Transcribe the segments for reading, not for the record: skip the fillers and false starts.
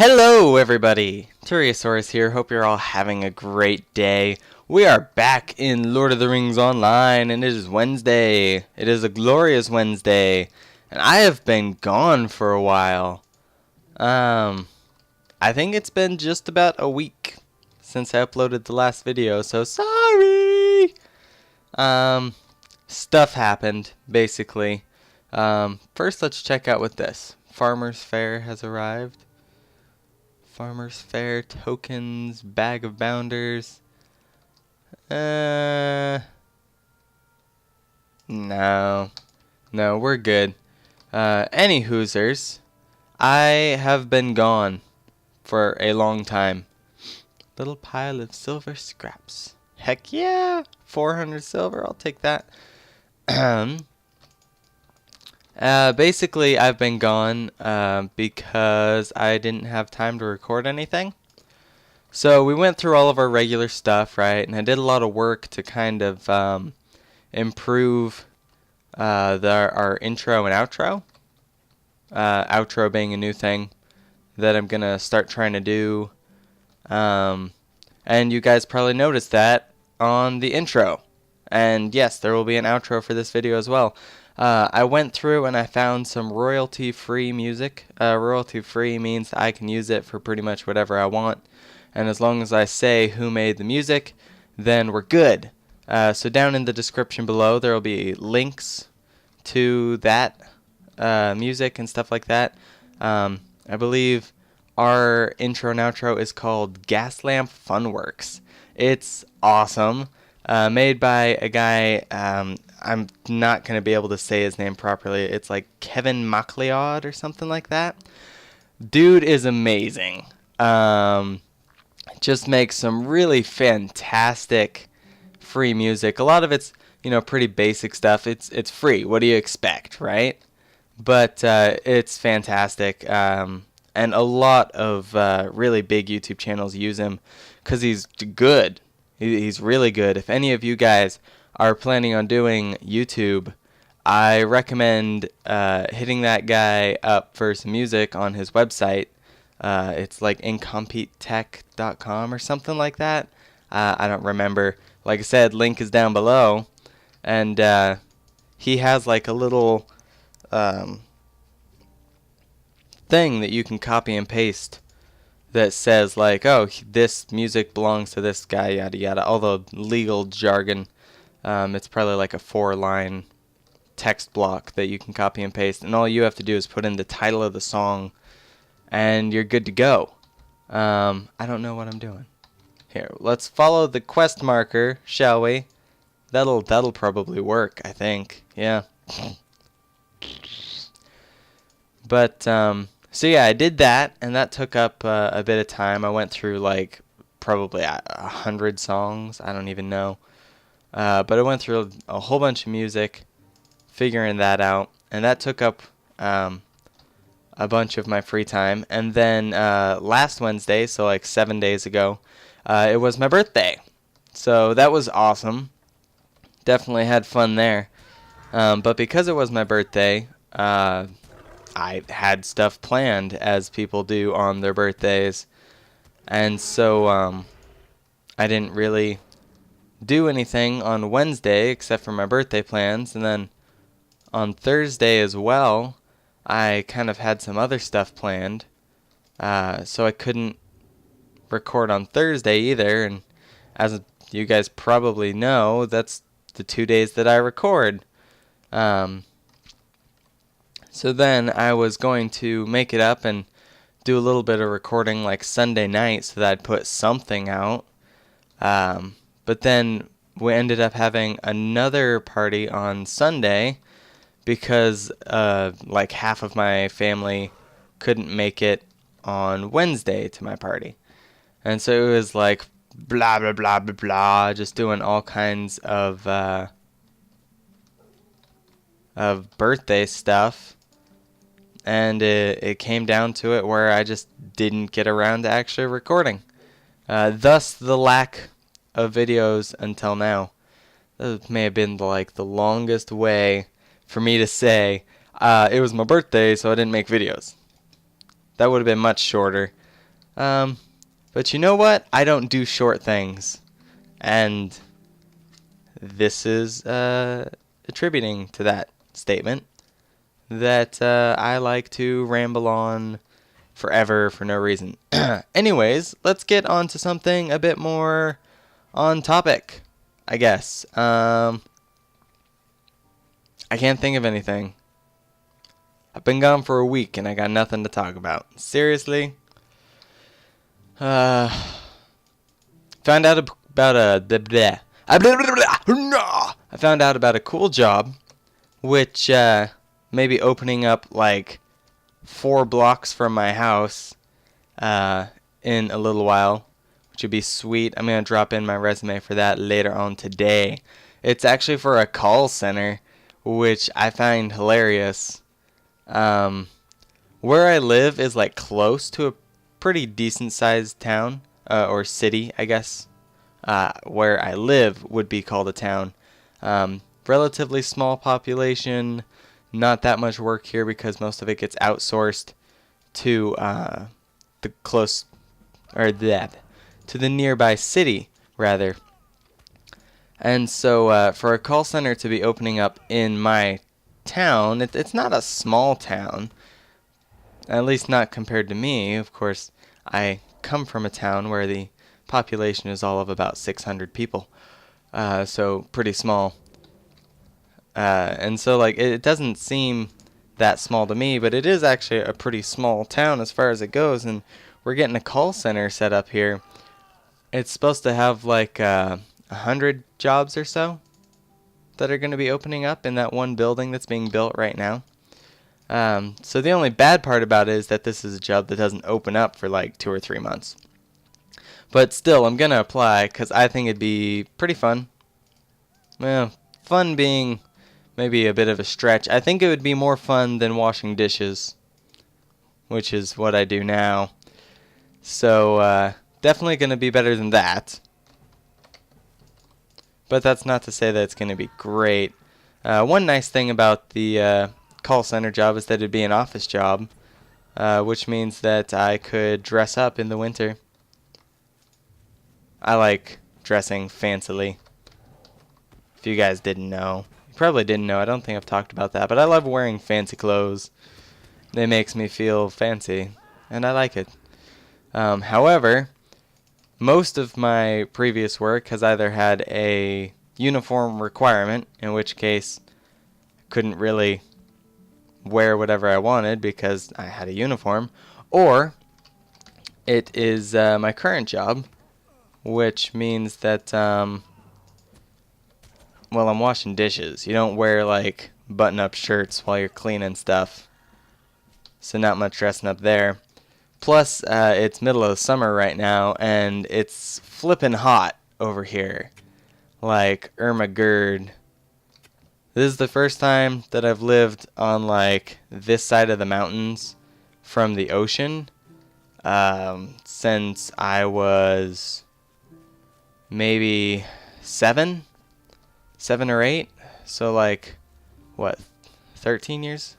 Hello everybody, Turyasaurous here, hope you're all having a great day. We are back in Lord of the Rings Online, and it is Wednesday. It is a glorious Wednesday, and I have been gone for a while. I think it's been just about a week since I uploaded the last video, so sorry! Stuff happened, basically. First let's check out what this. Farmer's Fair has arrived. Farmer's Fair tokens, bag of bounders. No, we're good. Any Hoosers, I have been gone for a long time. Little pile of silver scraps. Heck yeah, 400 silver. I'll take that. Basically, I've been gone because I didn't have time to record anything. So we went through all of our regular stuff, right? And I did a lot of work to kind of improve our intro and outro. Outro being a new thing that I'm going to start trying to do. And you guys probably noticed that on the intro. And yes, there will be an outro for this video as well. I went through and I found some royalty-free music. Royalty-free means I can use it for pretty much whatever I want. And as long as I say who made the music, then we're good. So down in the description below, there will be links to that music and stuff like that. I believe our intro and outro is called Gaslamp Funworks. It's awesome. Made by a guy, I'm not going to be able to say his name properly. It's like Kevin MacLeod or something like that. Dude is amazing. Just makes some really fantastic free music. A lot of it's, pretty basic stuff. It's free. What do you expect, right? But it's fantastic. And a lot of really big YouTube channels use him because he's good. He's really good. If any of you guys are planning on doing YouTube, I recommend hitting that guy up for some music on his website. It's like incompetetech.com or something like that. I don't remember. Like I said, link is down below. And he has like a little thing that you can copy and paste that says like, oh, this music belongs to this guy, yada yada, all the legal jargon. It's probably like a 4-line text block that you can copy and paste, and all you have to do is put in the title of the song, and you're good to go. I don't know what I'm doing. Here, let's follow the quest marker, shall we? That'll probably work, I think. Yeah. But so yeah, I did that, and that took up a bit of time. I went through like probably 100 songs. I don't even know. But I went through a whole bunch of music, figuring that out, and that took up a bunch of my free time. And then last Wednesday, so like 7 days ago, it was my birthday. So that was awesome. Definitely had fun there. But because it was my birthday, I had stuff planned, as people do on their birthdays. And so I didn't really do anything on Wednesday except for my birthday plans. And then on Thursday as well, I kind of had some other stuff planned. So I couldn't record on Thursday either. And as you guys probably know, that's the 2 days that I record. So then I was going to make it up and do a little bit of recording like Sunday night so that I'd put something out. But then we ended up having another party on Sunday because like half of my family couldn't make it on Wednesday to my party. And so it was like blah, blah, blah, blah, blah, just doing all kinds of birthday stuff. And it came down to it where I just didn't get around to actually recording. Thus the lack of videos until now. That may have been like the longest way for me to say it was my birthday, so I didn't make videos. That would have been much shorter. But you know what? I don't do short things. And this is attributing to that statement that I like to ramble on forever for no reason. Anyways, let's get on to something a bit more on topic, I guess. I can't think of anything. I've been gone for a week and I got nothing to talk about. Seriously? Found out about I found out about a cool job, which may be opening up like 4 blocks from my house in a little while, which would be sweet. I'm going to drop in my resume for that later on today. It's actually for a call center, which I find hilarious. Where I live is like close to a pretty decent sized town, or city, I guess. Where I live would be called a town. Relatively small population, not that much work here because most of it gets outsourced to the close, or that, to the nearby city, rather. And so for a call center to be opening up in my town, it's not a small town, at least not compared to me. Of course, I come from a town where the population is all of about 600 people, so pretty small. And so like it doesn't seem that small to me, but it is actually a pretty small town as far as it goes, and we're getting a call center set up here. It's supposed to have like 100 jobs or so that are going to be opening up in that one building that's being built right now. So the only bad part about it is that this is a job that doesn't open up for like 2 or 3 months. But still, I'm going to apply because I think it'd be pretty fun. Well, fun being maybe a bit of a stretch. I think it would be more fun than washing dishes, which is what I do now. So definitely going to be better than that. But that's not to say that it's going to be great. One nice thing about the call center job is that it'd be an office job, which means that I could dress up in the winter. I like dressing fancily. If you guys didn't know. You probably didn't know. I don't think I've talked about that. But I love wearing fancy clothes. It makes me feel fancy. And I like it. However, most of my previous work has either had a uniform requirement, in which case I couldn't really wear whatever I wanted because I had a uniform, or it is my current job, which means that, well, I'm washing dishes. You don't wear, like, button-up shirts while you're cleaning stuff, so not much dressing up there. Plus, it's middle of the summer right now, and it's flippin' hot over here, like ERMAHGERD. This is the first time that I've lived on, like, this side of the mountains from the ocean since I was maybe 7 or 8, so like, what, 13 years?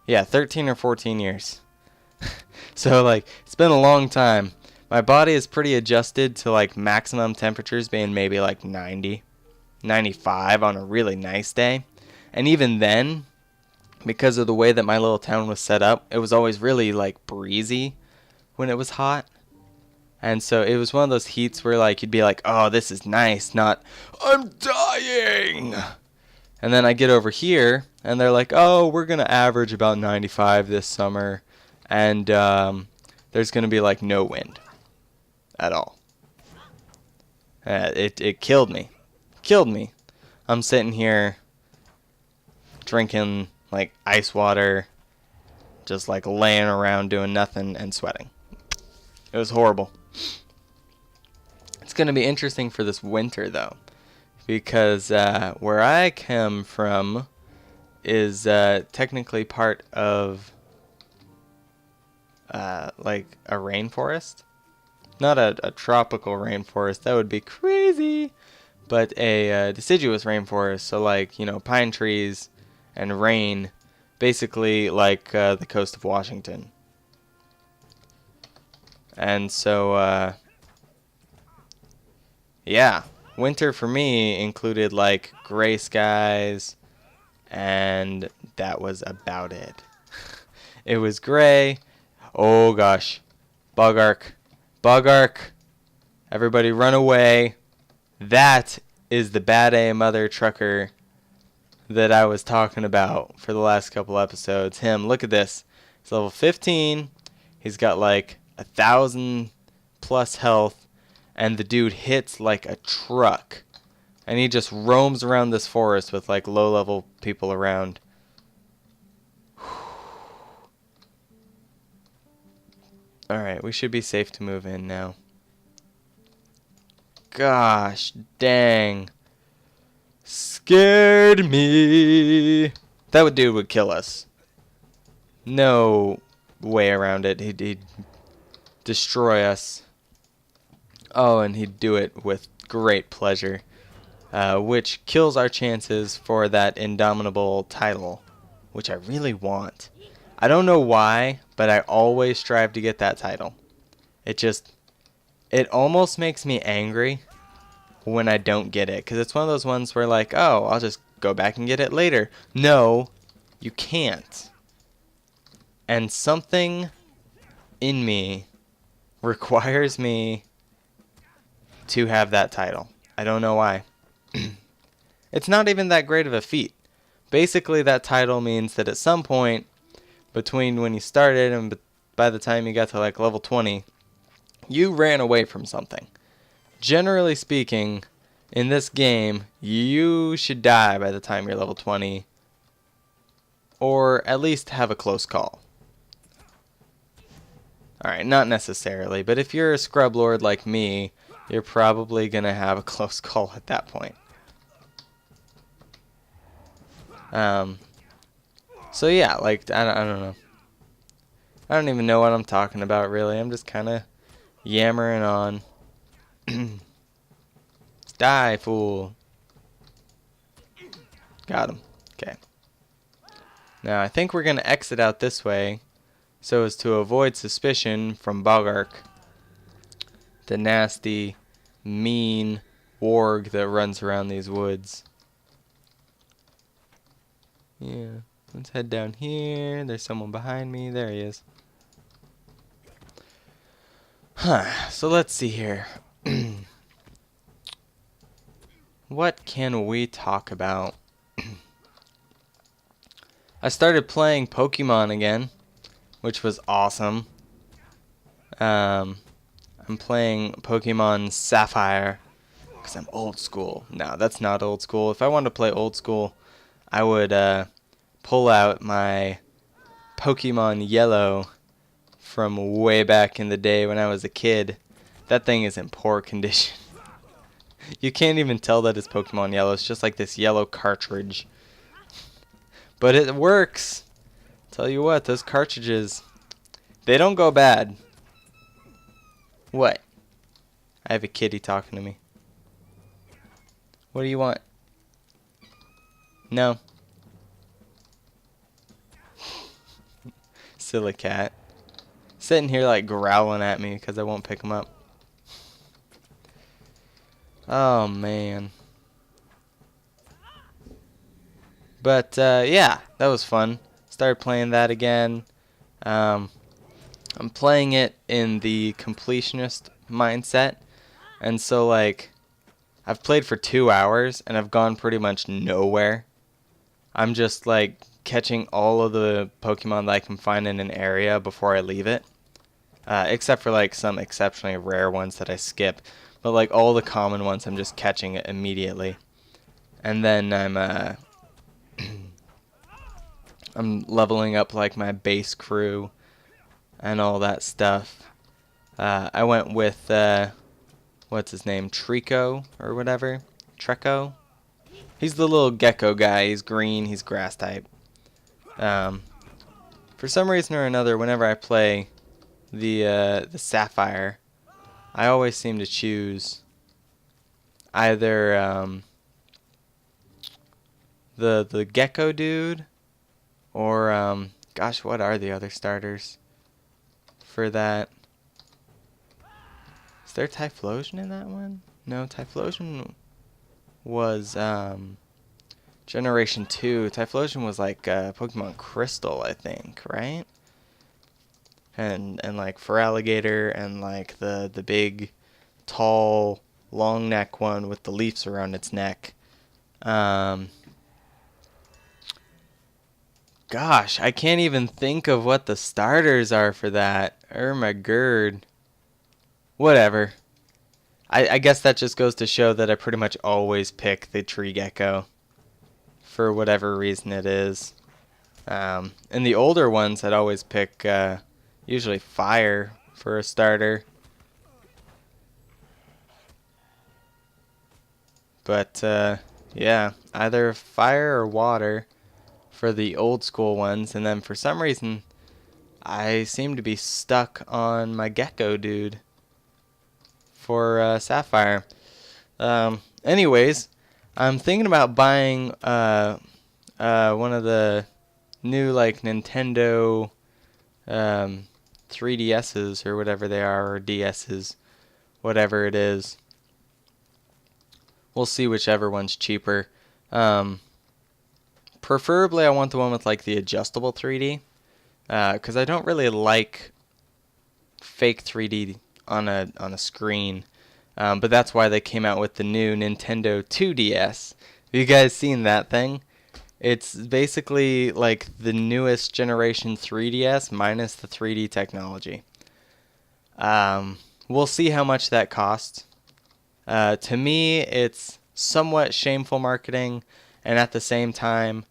Yeah, 13 or 14 years. So like, it's been a long time. My body is pretty adjusted to like maximum temperatures being maybe like 90, 95 on a really nice day. And even then, because of the way that my little town was set up, it was always really like breezy when it was hot. And so it was one of those heats where like you'd be like, oh, this is nice, not, I'm dying. And then I get over here and they're like, oh, we're going to average about 95 this summer. And there's going to be like no wind at all. It killed me. Killed me. I'm sitting here drinking like ice water, just like laying around doing nothing and sweating. It was horrible. It's going to be interesting for this winter, though, because where I come from is technically part of like a rainforest. Not a tropical rainforest. That would be crazy. But a deciduous rainforest. So like, you know, pine trees and rain. Basically like the coast of Washington. And so, yeah, winter for me included like gray skies, and that was about it. It was gray. Oh gosh, bug arc, bug arc. Everybody run away. That is the bad A mother trucker that I was talking about for the last couple episodes. Him, look at this. He's level 15. He's got like 1,000 plus health, and the dude hits like a truck. And he just roams around this forest with like low level people around. Alright, we should be safe to move in now. Gosh dang. Scared me. That dude would kill us. No way around it. He'd destroy us. Oh, and he'd do it with great pleasure. Which kills our chances for that indomitable title, which I really want. I don't know why, but I always strive to get that title. It almost makes me angry when I don't get it, because it's one of those ones where like, oh, I'll just go back and get it later. No, you can't. And something in me requires me to have that title. I don't know why. It's not even that great of a feat. Basically, that title means that at some point between when you started and by the time you got to like level 20, you ran away from something. Generally speaking, in this game, you should die by the time you're level 20, or at least have a close call. Alright, not necessarily, but if you're a scrub lord like me, you're probably going to have a close call at that point. So yeah, like, I don't know. I don't even know what I'm talking about, really. I'm just kind of yammering on. Die, fool. Got him. Okay. Now, I think we're going to exit out this way so as to avoid suspicion from Bogark, the nasty, mean warg that runs around these woods. Yeah. Let's head down here. There's someone behind me. There he is. Huh. So let's see here. What can we talk about? I started playing Pokemon again, which was awesome. I'm playing Pokemon Sapphire because I'm old school. No, that's not old school. If I wanted to play old school, I would pull out my Pokemon Yellow from way back in the day when I was a kid. That thing is in poor condition. You can't even tell that it's Pokemon Yellow. It's just like this yellow cartridge. But it works. Tell you what, those cartridges, they don't go bad. What? I have a kitty talking to me. What do you want? No. Silly cat. Sitting here like growling at me because I won't pick him up. Oh man. But yeah, that was fun. Started playing that again. I'm playing it in the completionist mindset, and so like I've played for 2 hours and I've gone pretty much nowhere. I'm just like catching all of the Pokemon that I can find in an area before I leave it, except for like some exceptionally rare ones that I skip. But like all the common ones, I'm just catching it immediately, and then I'm leveling up like my base crew and all that stuff. I went with what's his name, Trico or whatever, Treco. He's the little gecko guy. He's green. He's grass type. For some reason or another, whenever I play the Sapphire, I always seem to choose either the gecko dude or gosh, what are the other starters for that? Is there Typhlosion in that one? No, Typhlosion was Generation 2. Typhlosion was like Pokemon Crystal, I think, right? And like Feraligatr and like the big, tall, long neck one with the leaves around its neck. Gosh, I can't even think of what the starters are for that. ERMAHGERD. Whatever. I guess that just goes to show that I pretty much always pick the tree gecko for whatever reason it is. And the older ones, I'd always pick usually fire for a starter. But yeah, either fire or water for the old school ones. And then for some reason, I seem to be stuck on my gecko dude for Sapphire. Anyways, I'm thinking about buying one of the new like Nintendo 3DSs or whatever they are, or DSs, whatever it is. We'll see whichever one's cheaper. Preferably, I want the one with like the adjustable 3D, because I don't really like fake 3D on a screen. But that's why they came out with the new Nintendo 2DS. Have you guys seen that thing? It's basically like the newest generation 3DS minus the 3D technology. We'll see how much that costs. To me, it's somewhat shameful marketing, and at the same time,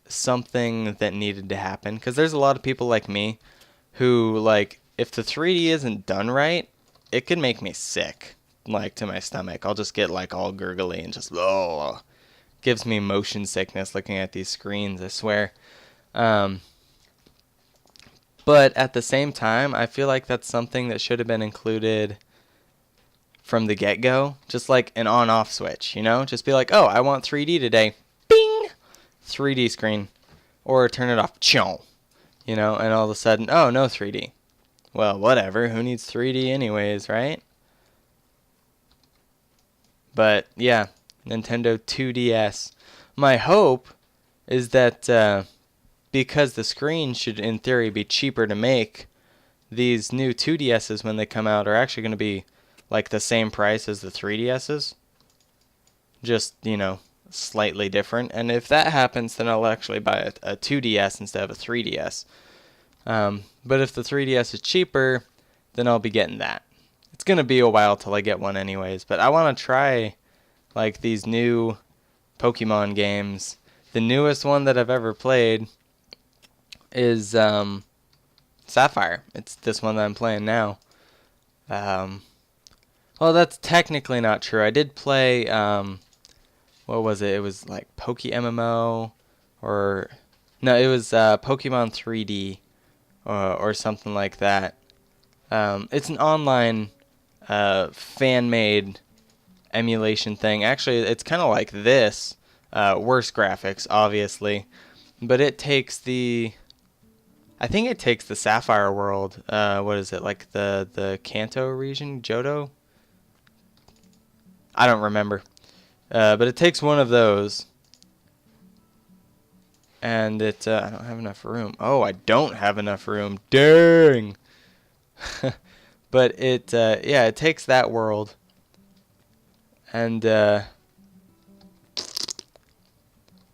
something that needed to happen. Because there's a lot of people like me who, like, if the 3D isn't done right, it can make me sick, like, to my stomach. I'll just get, like, all gurgly and just, oh, gives me motion sickness looking at these screens, I swear. But at the same time, I feel like that's something that should have been included from the get-go. Just like an on-off switch, you know? Just be like, oh, I want 3D today. Bing! 3D screen. Or turn it off. Chow! You know, and all of a sudden, oh, no 3D. Well, whatever. Who needs 3D anyways, right? But, yeah. Nintendo 2DS. My hope is that because the screen should, in theory, be cheaper to make, these new 2DSs, when they come out, are actually going to be like the same price as the 3DSs. Just, you know, slightly different. And if that happens, then I'll actually buy a 2DS instead of a 3DS. But if the 3DS is cheaper, then I'll be getting that. It's going to be a while till I get one anyways. But I want to try like these new Pokemon games. The newest one that I've ever played is Sapphire. It's this one that I'm playing now. Well, that's technically not true. I did play, what was it? It was like Poke MMO, or, no, it was Pokemon 3D, or something like that. It's an online fan-made emulation thing. Actually, it's kind of like this, worse graphics, obviously, but it takes I think it takes the Sapphire world, what is it, like the Kanto region, Johto? I don't remember. But it takes one of those. And I don't have enough room. Oh, I don't have enough room. Dang! But yeah, it takes that world. And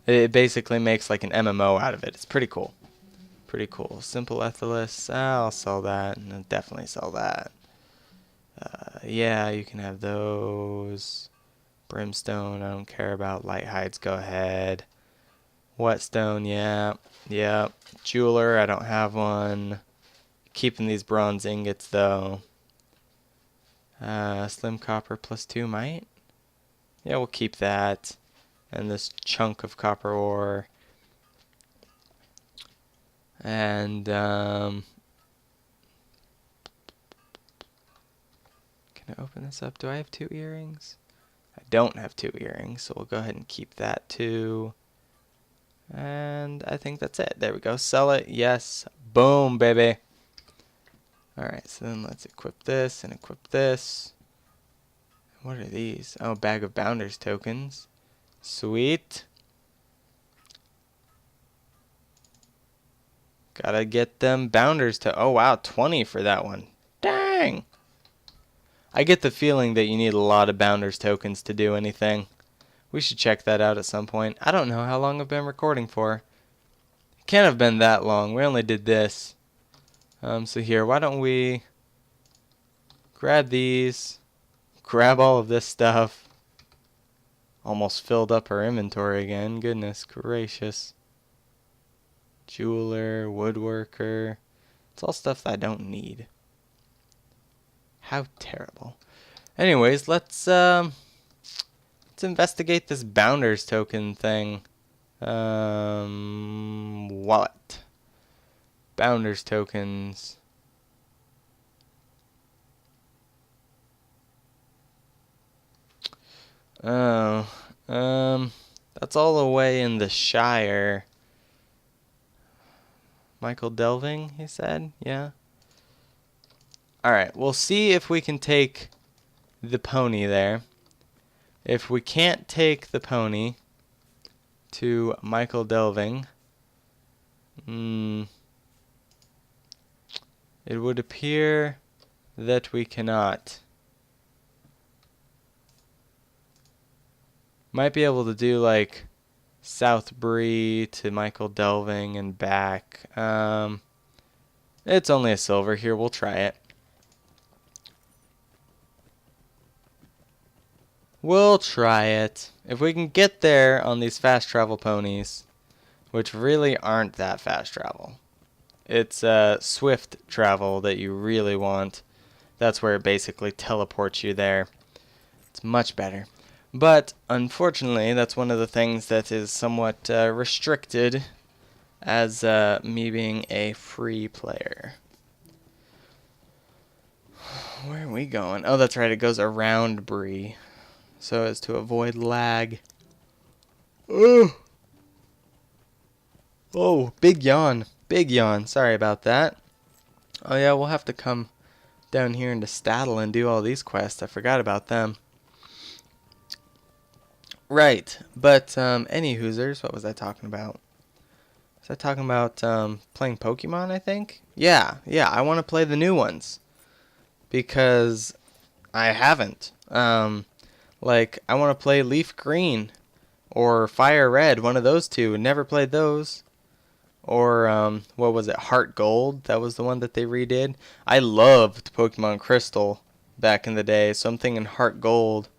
it basically makes like an MMO out of it. It's pretty cool. Pretty cool. Simple Ethelus. I'll sell that. And I'll definitely sell that. Yeah, you can have those. Brimstone, I don't care about. Light Hides, go ahead. Whetstone, yeah. Yeah. Jeweler, I don't have one. Keeping these bronze ingots, though. Slim Copper +2 might. Yeah, we'll keep that. And this chunk of copper ore. And, can I open this up? Do I have 2 earrings? I don't have 2 earrings, so we'll go ahead and keep that too. And I think that's it. There we go. Sell it. Yes. Boom, baby. Alright, so then let's equip this and equip this. What are these? Oh, bag of Bounders tokens. Sweet. Gotta get them Bounders to... Oh, wow, 20 for that one. Dang! I get the feeling that you need a lot of Bounders tokens to do anything. We should check that out at some point. I don't know how long I've been recording for. It can't have been that long. We only did this. So here, why don't we grab these, grab all of this stuff. Almost filled up our inventory again. Goodness gracious. Jeweler, woodworker. It's all stuff that I don't need. How terrible. Anyways, let's investigate this Bounders token thing. Wallet. Bounders tokens. Oh, that's all the way in the Shire. Michael Delving, he said? Yeah. Alright, we'll see if we can take the pony there. If we can't take the pony to Michael Delving, it would appear that we cannot. Might be able to do like South Bree to Michael Delving and back. It's only a silver here. We'll try it. We'll try it. If we can get there on these fast travel ponies, which really aren't that fast travel. It's swift travel that you really want. That's where it basically teleports you there. It's much better. But unfortunately, that's one of the things that is somewhat restricted as me being a free player. Where are we going? Oh, that's right. It goes around Bree, so as to avoid lag. Oh, big yawn. Big yawn. Sorry about that. Oh yeah, we'll have to come down here into Staddle and do all these quests. I forgot about them. Right, but any Hoosers, what was I talking about? Was I talking about playing Pokemon, I think? Yeah, I want to play the new ones. Because I haven't. Like, I want to play Leaf Green or Fire Red, one of those two. Never played those. Or, what was it, Heart Gold? That was the one that they redid. I loved Pokemon Crystal back in the day, so I'm thinking Heart Gold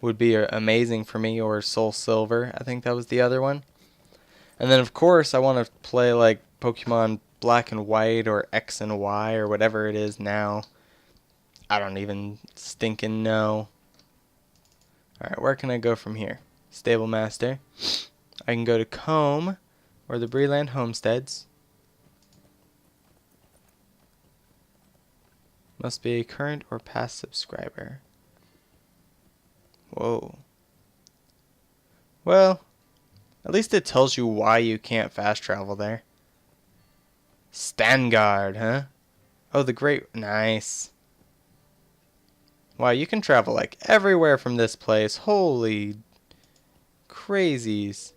would be amazing for me, or Soul Silver. I think that was the other one. And then, of course, I want to play, like, Pokemon Black and White or X and Y or whatever it is now. I don't even stinking know. Alright, where can I go from here? Stable Master. I can go to Combe or the Breeland Homesteads. Must be a current or past subscriber. Whoa. Well, at least it tells you why you can't fast travel there. Stangard, huh? Oh, the Great... Nice. Wow, you can travel like everywhere from this place. Holy crazies.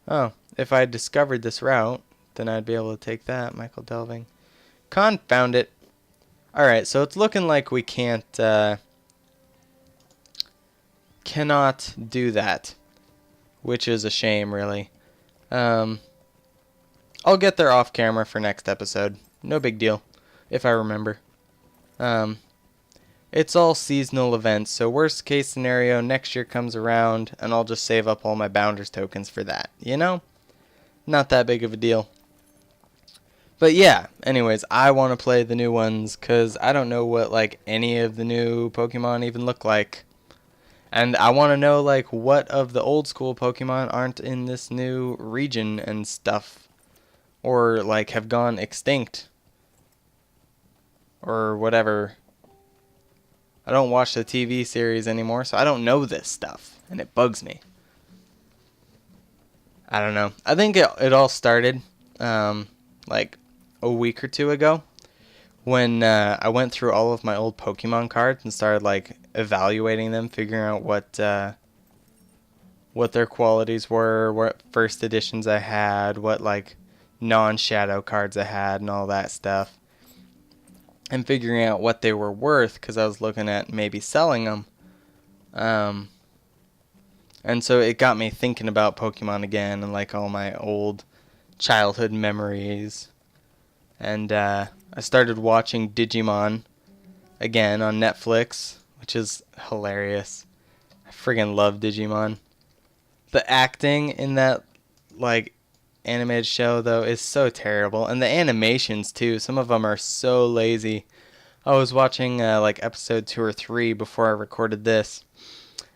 Oh, if I discovered this route, then I'd be able to take that. Michael Delving. Confound it. Alright, so it's looking like we cannot do that, which is a shame, really. I'll get there off camera for next episode. No big deal, if I remember. It's all seasonal events, so worst case scenario, next year comes around, and I'll just save up all my Bounders tokens for that, you know? Not that big of a deal. But yeah, anyways, I want to play the new ones, because I don't know what, like, any of the new Pokemon even look like. And I want to know, like, what of the old school Pokemon aren't in this new region and stuff. Or, like, have gone extinct. Or whatever. I don't watch the TV series anymore, so I don't know this stuff. And it bugs me. I don't know. I think it all started, like, a week or two ago. when I went through all of my old Pokemon cards and started like evaluating them, figuring out what their qualities were, what first editions I had, what like non-shadow cards I had, and all that stuff, and figuring out what they were worth because I was looking at maybe selling them. And so it got me thinking about Pokemon again and like all my old childhood memories. And I started watching Digimon again on Netflix, which is hilarious. I friggin' love Digimon. The acting in that like animated show though is so terrible, and the animations too. Some of them are so lazy. I was watching like episode 2 or 3 before I recorded this,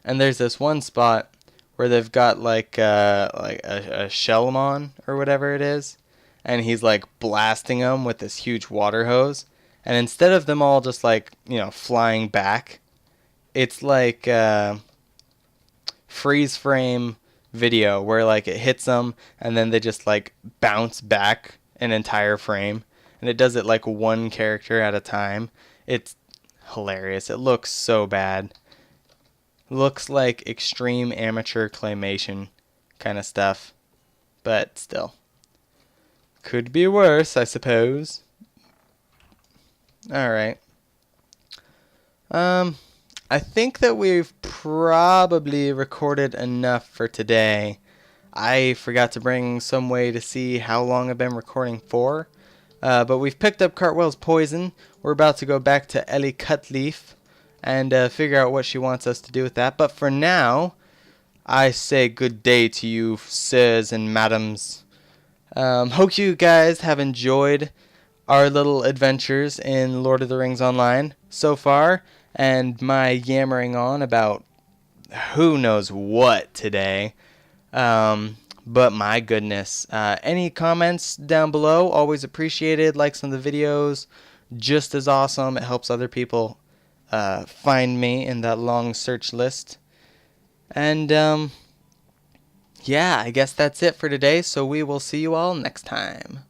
and there's this one spot where they've got like a Shellmon or whatever it is, and he's like blasting them with this huge water hose, and instead of them all just like flying back, it's like freeze frame video where like it hits them and then they just like bounce back an entire frame, and it does it like one character at a time. It's hilarious. It looks so bad. Looks like extreme amateur claymation kind of stuff, but still could be worse, I suppose. All right. I think that we've probably recorded enough for today. I forgot to bring some way to see how long I've been recording for. But we've picked up Cartwell's poison. We're about to go back to Ellie Cutleaf and figure out what she wants us to do with that. But for now, I say good day to you, sirs and madams. Hope you guys have enjoyed our little adventures in Lord of the Rings Online so far, and my yammering on about who knows what today. But my goodness, any comments down below, always appreciated. Likes on the videos, just as awesome. It helps other people find me in that long search list. And yeah, I guess that's it for today, so we will see you all next time.